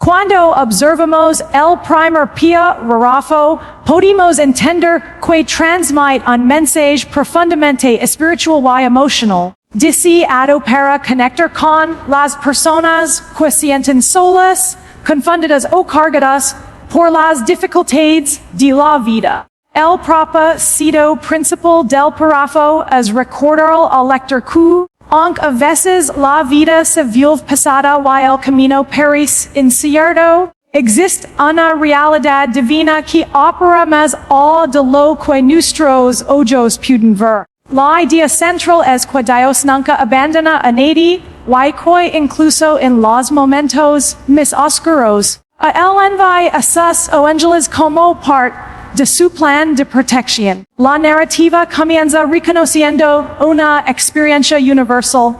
Cuando observamos el primer pia rarafo, podemos entender que transmite un mensaje profundamente espiritual y emocional, deseado para conectar con las personas que sienten solas, confundidas o cargadas por las dificultades de la vida. El propósito principal del párrafo es recordar al lector que, aunque a veces la vida se vuelve pesada y el camino parece incierto, existe una realidad divina que opera más allá de lo que nuestros ojos pueden ver. La idea central es que Dios nunca abandona a nadie, y que incluso en los momentos más oscuros, a él envía a sus ángeles como parte de su plan de protección. La narrativa comienza reconociendo una experiencia universal,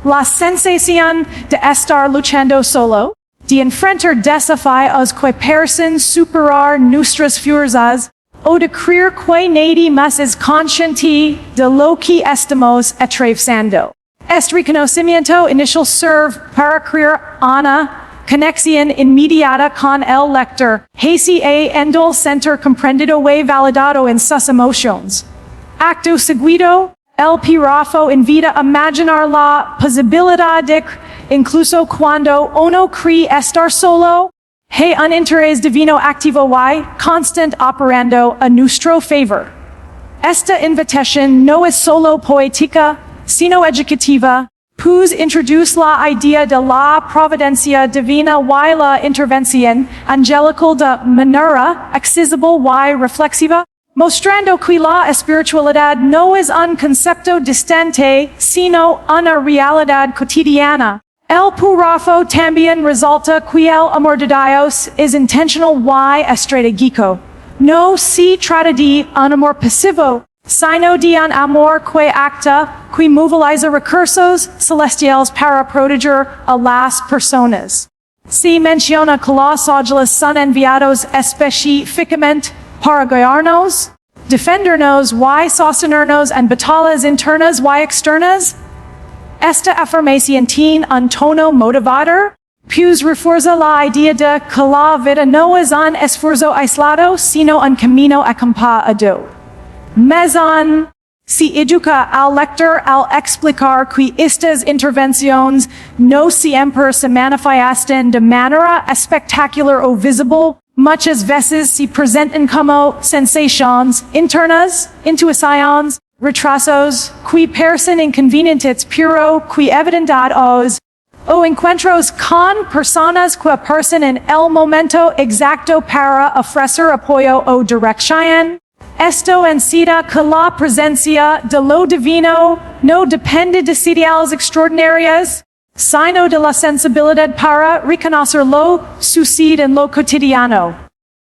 la sensación de estar luchando solo, de enfrentar desafíos que parecen superar nuestras fuerzas, o de creer que nadie más es consciente de lo que estamos atravesando. Este reconocimiento inicial sirve para crear una conexión inmediata con el lector, haciendo el sentir comprendido y validado en sus emociones. Acto seguido, el párrafo invita a imaginar la posibilidad de que, incluso cuando uno cree estar solo, hay un interés divino activo y constant operando a nuestro favor. Esta invitación no es solo poética, sino educativa, pues introduce la idea de la providencia divina y la intervención angelical de manera accesible y reflexiva, mostrando que la espiritualidad no es un concepto distante, sino una realidad cotidiana. El párrafo también resalta que el amor de Dios es intentional y estratégico. No se trata de un amor pasivo, sino de un amor que acta, que moviliza recursos celestiales para proteger a las personas. Se menciona que los ángeles son enviados específicamente para guiarnos, defendernos y sostenernos en batallas internas y externas. Esta afirmación tiene un tono motivador, pues refuerza la idea de que la vida no es un esfuerzo aislado, sino un camino acompañado. Mesón se educa al lector al explicar que estas intervenciones no siempre se manifiestan de manera espectacular o visible, muchas veces se presentan como sensaciones internas, intuiciones, retrasos, que parecen inconvenientes pero que evidentados, o encuentros con personas que aparecen en el momento exacto para ofrecer apoyo o dirección. Esto incita que la presencia de lo divino no depende de ideales extraordinarios, sino de la sensibilidad para reconocer lo sucede en lo cotidiano.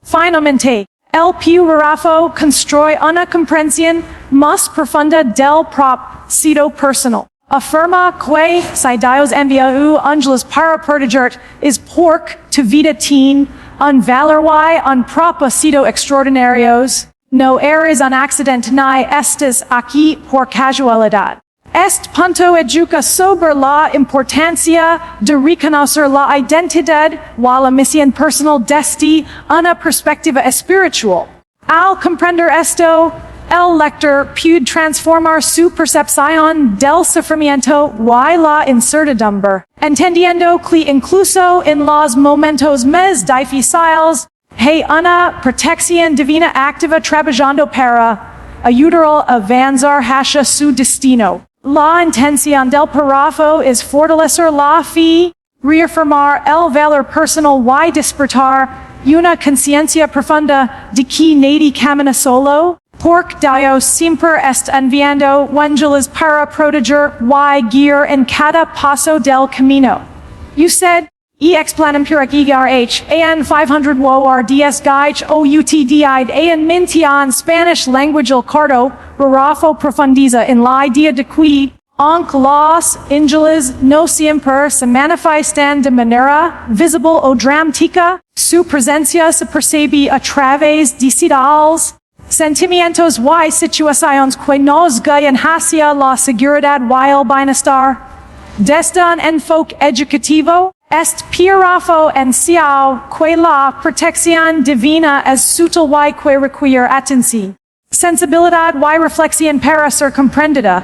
Finalmente, el párrafo construye una comprensión más profunda del propósito personal. Afirma que si Dios envía ángeles para protegerte es porque tu vida tiene un valor y un propósito extraordinarios. No eres un accidente ni estás aquí por casualidad. Este punto educa sobre la importancia de reconocer la identidad y la misión personal desde una perspectiva espiritual. Al comprender esto, el lector puede transformar su percepción del sufrimiento y la incertidumbre, entendiendo que incluso en los momentos más difíciles, hay una protección divina activa trabajando para ayudar a avanzar hacia su destino. La intención del párrafo es fortalecer la fe, reafirmar el valor personal y despertar una conciencia profunda de que nadie camina solo, porque Dios siempre está enviando ángeles para proteger y guiar en cada paso del camino. Usted explanam puric EGRH, AN 500 WOR DS Gaich OUTDID AN Mintian Spanish language el cardo, Rarafo profundiza en la idea de que, aunque los ángeles no siempre se manifiestan de manera visible o dramática, su presencia se percibe a través de ideales, sentimientos y situaciones que nos guían hacia la seguridad y el bienestar. Desde un enfoque educativo, Espiritual en ciao, que la protección divina es sutil y que requiere atención. Sensibilidad y reflexión para ser comprendida.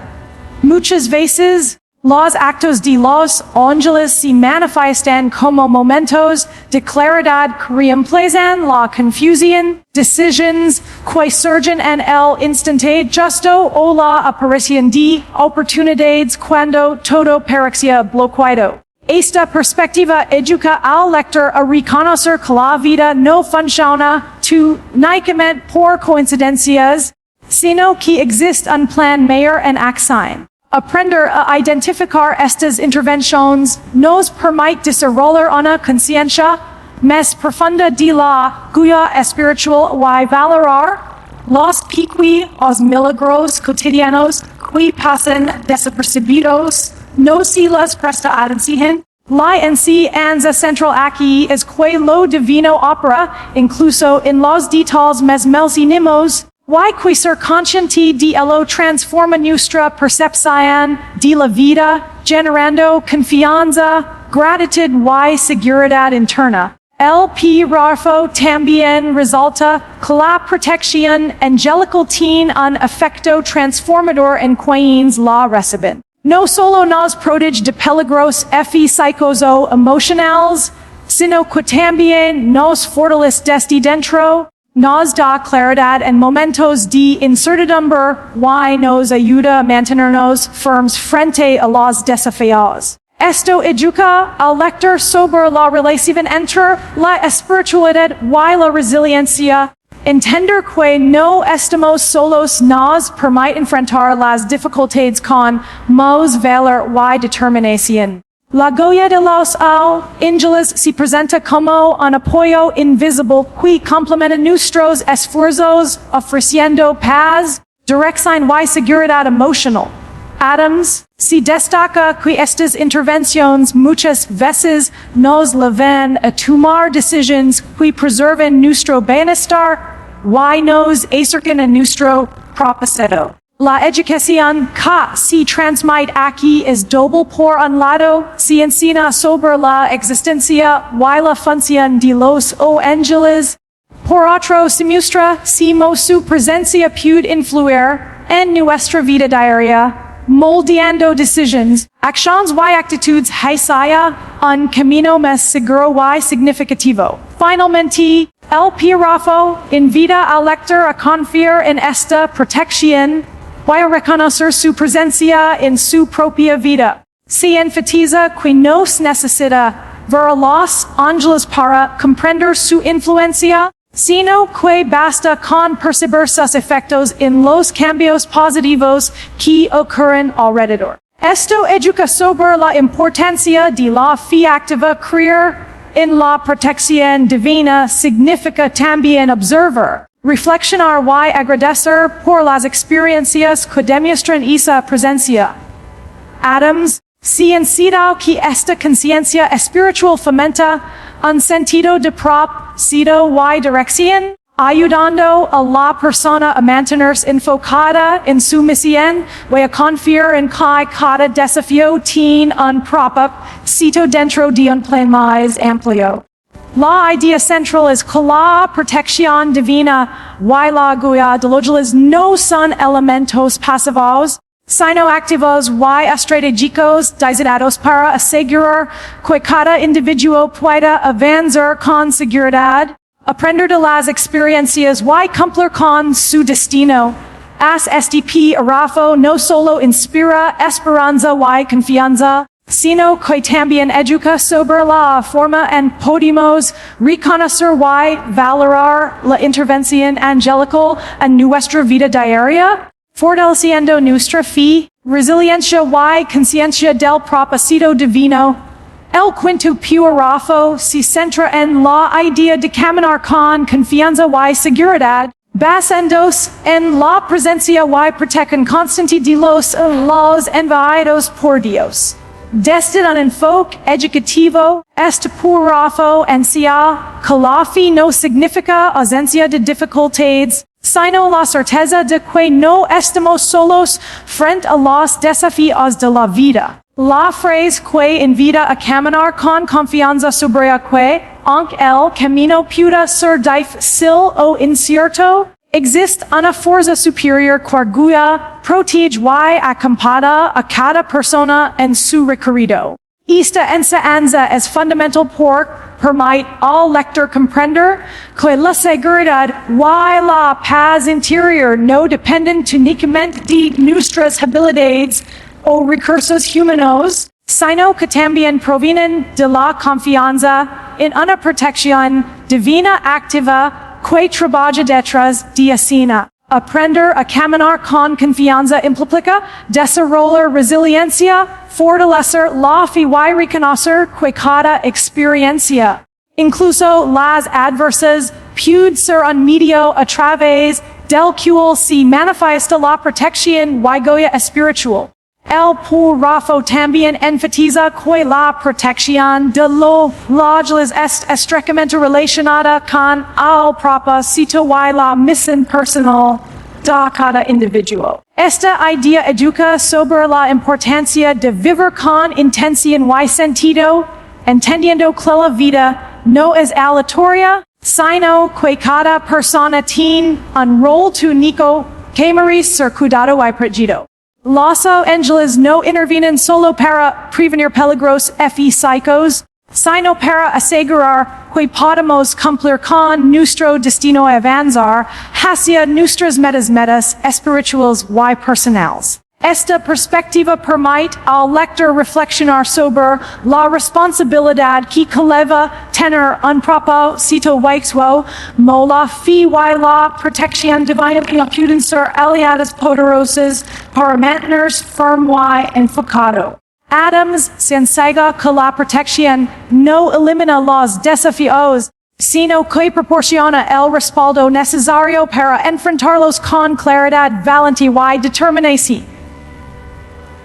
Muchas veces, los actos de los ángeles se manifiestan como momentos de claridad que reemplazan la confusión, decisions que surgen en el instante justo o la aparición de oportunidades cuando todo parecía bloqueado. Esta perspectiva educa al lector a reconocer que la vida no funciona únicamente por coincidencias, sino que existe un plan mayor en acción. Aprender a identificar estas intervenciones nos permite desarrollar una conciencia más profunda de la guía espiritual y valorar los pequeños milagros cotidianos que pasan desapercibidos. No se les presta atención. La enseñanza central aquí es que lo divino opera incluso en los detalles más mínimos. Y que ser consciente de ello transforma nuestra percepción de la vida, generando confianza, gratitud y seguridad interna. El párrafo también resalta que la protección angelical tiene un efecto transformador en quienes la reciben. No solo nos protege de peligros físicos o emocionales, sino que también nos fortalece desde dentro. Nos da claridad en momentos de incertidumbre y nos ayuda a mantenernos firmes frente a los desafíos. Esto educa al lector sobre la relación entre la espiritualidad y la resiliencia. Entender que no estamos solos nos permite enfrentar las dificultades con más valor y determinación. La guía de los ángeles se presenta como un apoyo invisible que complementa nuestros esfuerzos, ofreciendo paz, dirección y seguridad emocional. Adams se destaca que estas intervenciones muchas veces nos llevan a tomar decisiones que preserven nuestro bienestar y nos acercan a nuestro propósito. La educación que se transmite aquí es doble. Por un lado, se enseña sobre la existencia y la función de los ángeles. Por otro, se muestra cómo su presencia puede influir en nuestra vida diaria, moldeando decisiones, acciones y actitudes hacia un camino más seguro y significativo. Finalmente, el párrafo invita al lector a confiar en esta protección y a reconocer su presencia en su propia vida. Se enfatiza que no se necesita ver a los ángeles para comprender su influencia, sino que basta con percibir sus efectos en los cambios positivos que ocurren alrededor. Esto educa sobre la importancia de la fe activa. Creer en la protección divina significa también observar, reflexionar y agradecer por las experiencias que demuestran esa presencia. Adams se enseña que esta conciencia espiritual fomenta un sentido de propósito y dirección, ayudando a la persona a mantenerse enfocada en su misión y a confiar en que cada desafío tiene un propósito dentro de un plan más amplio. La idea central es que la protección divina y la guía de los ángeles no son elementos pasivos, sino activos y estratégicos diseñados para asegurar que cada individuo pueda avanzar con seguridad, aprender de las experiencias y cumplir con su destino. Este párrafo no solo inspira esperanza y confianza, sino que también educa sobre la forma en podemos reconocer y valorar la intervención angelical en nuestra vida diaria, fortaleciendo nuestra fe, resiliencia y conciencia del propósito divino. El quinto párrafo se centra en la idea de caminar con confianza y seguridad, basándose en la presencia y protección constante de los enviados por Dios. Desde un enfoque educativo, este párrafo enseña que la fe no significa ausencia de dificultades, sino la certeza de que no estamos solos frente a los desafíos de la vida. La phrase que invita a caminar con confianza sobre que, aunque el camino pueda ser difícil o incierto, existe una fuerza superior que protege y acompaña a cada persona en su recorrido. Esta enseñanza es fundamental porque permite al lector comprender que la seguridad y la paz interior no dependen únicamente de nuestras habilidades o recursos humanos, sino que también provienen de la confianza en una protección divina activa que trabaja detrás de escena. Aprender a caminar con confianza implica desarrollar resiliencia, fortalecer la fe y reconocer que cada experiencia, incluso las adversas, puede ser un medio a través del cual se manifiesta la protección y guía espiritual. El poderoso también enfatiza que la protección de los ángeles es estrechamente relacionada con el propósito y la misión personal de cada individuo. Esta idea educa sobre la importancia de vivir con intención y sentido, entendiendo que la vida no es aleatoria, sino que cada persona tiene un rol único que merece ser cuidado y protegido. Los ángeles no intervienen solo para prevenir peligros físicos, sino para asegurar que podamos cumplir con nuestro destino y avanzar hacia nuestras metas espirituales y personales. Esta perspectiva permite al lector reflexionar sobre la responsabilidad que conlleva tener un propósito fijado, como la fe y la protección divina pueden ser aliadas poderosas para mantenerse firme y enfocado. Adams se enseña que la protección no elimina los desafíos, sino que proporciona el respaldo necesario para enfrentarlos con claridad, valentía y determinación.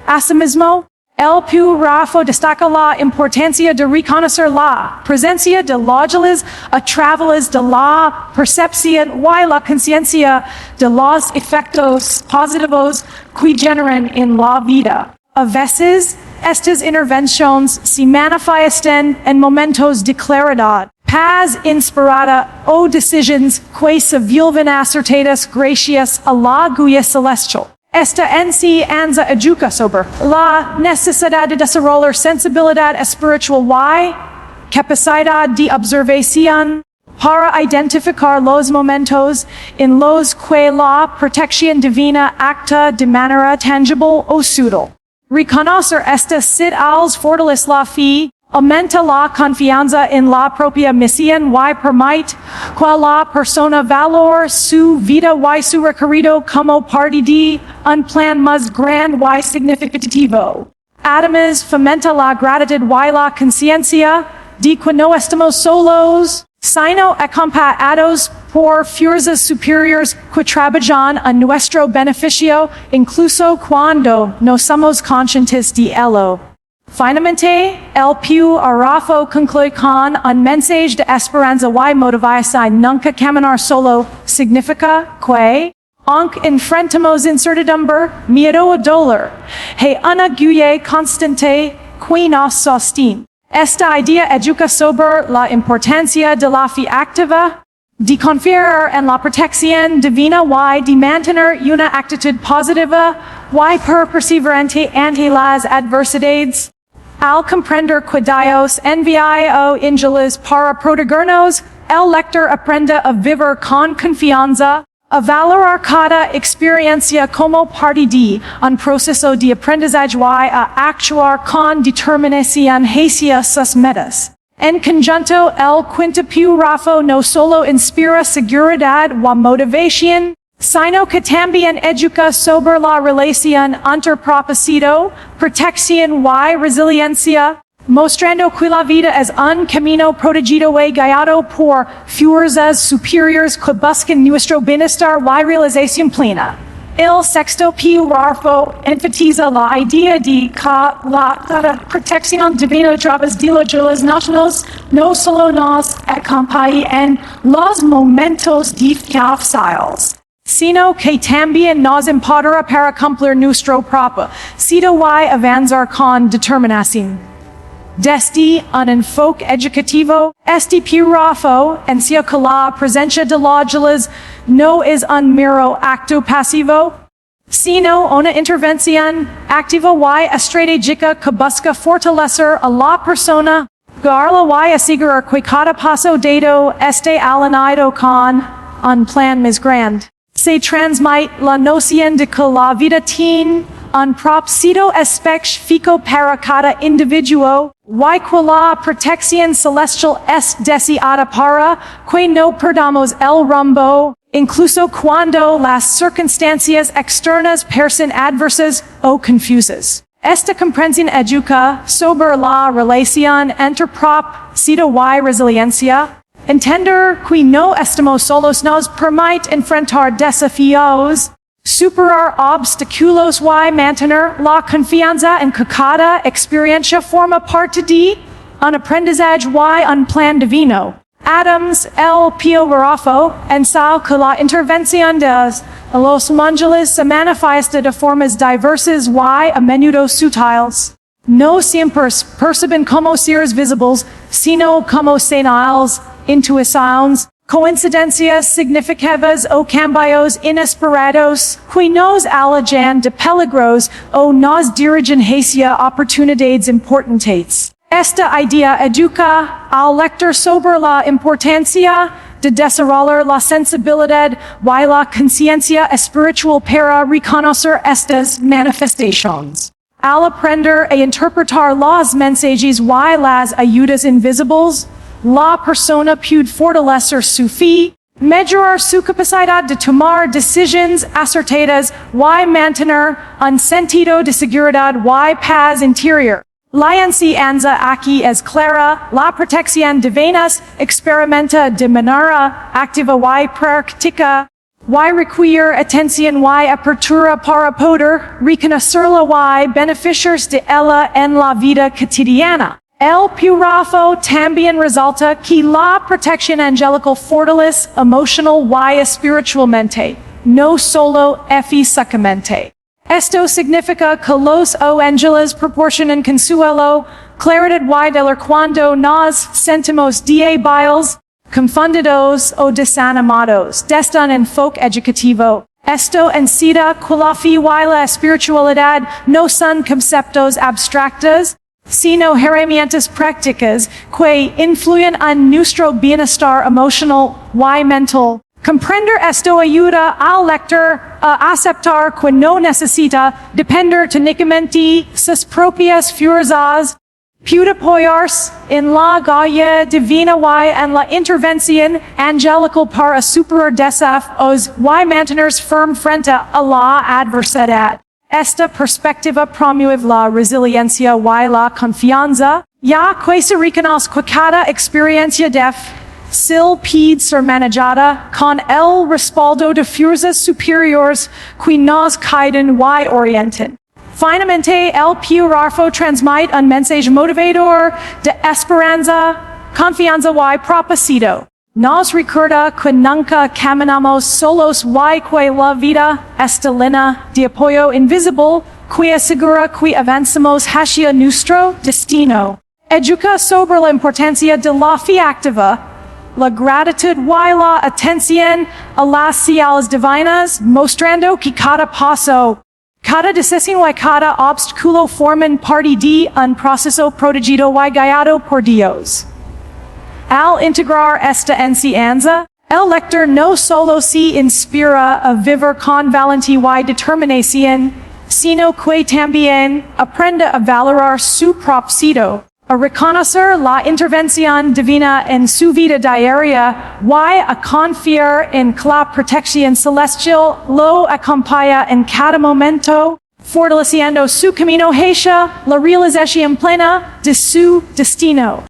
Asimismo, el poderoso destaca la importancia de reconocer la presencia de ángeles a través de la percepción y la conciencia de los efectos positivos que generan en la vida. A veces, estas intervenciones se manifiestan en momentos de claridad, paz inspirada o decisiones que se vuelven acertadas gracias a la guía celestial. Esta enseñanza educa sobre la necesidad de desarrollar sensibilidad espiritual y capacidad de observación para identificar los momentos en los que la protección divina actúa de manera tangible o sutil. Reconocer estas señales fortalece la fe, aumenta la confianza en la propia misión y permite que la persona valore su vida y su recorrido como parte de un plan más grande y significativo. Además, fomenta la gratitud y la conciencia de que no estamos solos, sino acompañados por fuerzas superiores que trabajan a nuestro beneficio, incluso cuando no somos conscientes de ello. Finalmente, el poderoso concluye con un mensaje de esperanza y motivación. Nunca caminar solo significa que, aunque enfrentemos incertidumbre, miedo o dolor, hay una guía constante que nos sostiene. Esta idea educa sobre la importancia de la fe activa, de confiar en la protección divina y de mantener una actitud positiva y perseverante ante las adversidades. Al comprender que Dios envía ángeles para protegernos, el lector aprende a vivir con confianza, a valorar cada experiencia como parte de un proceso de aprendizaje y a actuar con determinación hacia sus metas. En conjunto, el quinto poderoso no solo inspira seguridad y motivación, sino que también educa sobre la relación entre propósito, protección y resiliencia, mostrando que la vida es un camino protegido y guiado por fuerzas superiores que buscan nuestro bienestar y realización plena. El sexto poderoso enfatiza la idea de que la protección divina a través de los nacionales no solo nos acompaña en los momentos difíciles, sino que también nos empodera para cumplir nuestro propósito y avanzar con determinación. Desde un enfoque educativo, este párrafo enuncia que la presencia de ángeles no es un mero acto pasivo, sino una intervención activa y estratégica que busca fortalecer a la persona, guiarla y asegurar que cada paso dado esté alineado con un plan más grande. Se transmite la noción de que la vida tiene un propósito específico para cada individuo, y que la protección celestial es deseada para que no perdamos el rumbo, incluso cuando las circunstancias externas parecen adversas o confusas. Esta comprensión educa sobre la relación entre propósito y resiliencia. Entender que no estamos solos nos permite enfrentar desafíos, superar obstáculos y mantener la confianza en que cada experiencia forma parte de un aprendizaje y un plan divino. Adams, el párrafo ensaya que la intervención de los ángeles se manifiesta de formas diversas y a menudo sutiles. No siempre perciben como seres visibles, sino como señales, intuiciones, coincidencias significativas o cambios inesperados que nos alejan de peligros o nos dirigen hacia oportunidades importantes. Esta idea educa al lector sobre la importancia de desarrollar la sensibilidad y la conciencia espiritual para reconocer estas manifestaciones. Al aprender a interpretar los mensajes y las ayudas invisibles, la persona puede fortalecer su fe, mejorar su capacidad de tomar decisiones acertadas y mantener un sentido de seguridad y paz interior. La enseñanza aquí es clara, la protección divina experimenta de manera activa y práctica, y requiere atención y apertura para poder reconocerla y beneficiarse de ella en la vida cotidiana. El párrafo también resalta que la protección angelical fortalece emocional y espiritualmente, no solo físicamente. Esto significa que los ángeles proporcionan consuelo, claridad y dolor cuando nos sentimos débiles, confundidos o desanimados. Desde un enfoque educativo, esto incita que la fe y la espiritualidad no son conceptos abstractos, sino herramientas prácticas que influyen en nuestro bienestar emocional y mental. Comprender esto ayuda al lector a aceptar que no necesita depender técnicamente sus propias fuerzas, puede apoyarse en la guía divina y en la intervención angelical para superar desafíos y mantenerse firme frente a la adversidad. Esta perspectiva promueve la resiliencia y la confianza, ya que se reconoce que cada experiencia difícil puede ser manejada con el respaldo de fuerzas superiores que nos guían y orientan. Finalmente, el párrafo transmite un mensaje motivador de esperanza, confianza y propósito. Nos recuerda que nunca caminamos solos y que la vida es línea de apoyo invisible que asegura que avanzamos hacia nuestro destino. Educa sobre la importancia de la fe activa, la gratitud y la atención a las señales divinas, mostrando que cada paso, cada decisión y cada obstáculo forman parte de un proceso protegido y guiado por Dios. Al integrar esta enseñanza, el lector no solo se inspira a vivir con valentía y determinación, sino que también aprende a valorar su propósito, a reconocer la intervención divina en su vida diaria y a confiar en que la protección celestial lo acompaña en cada momento, fortaleciendo su camino hacia la realización plena de su destino.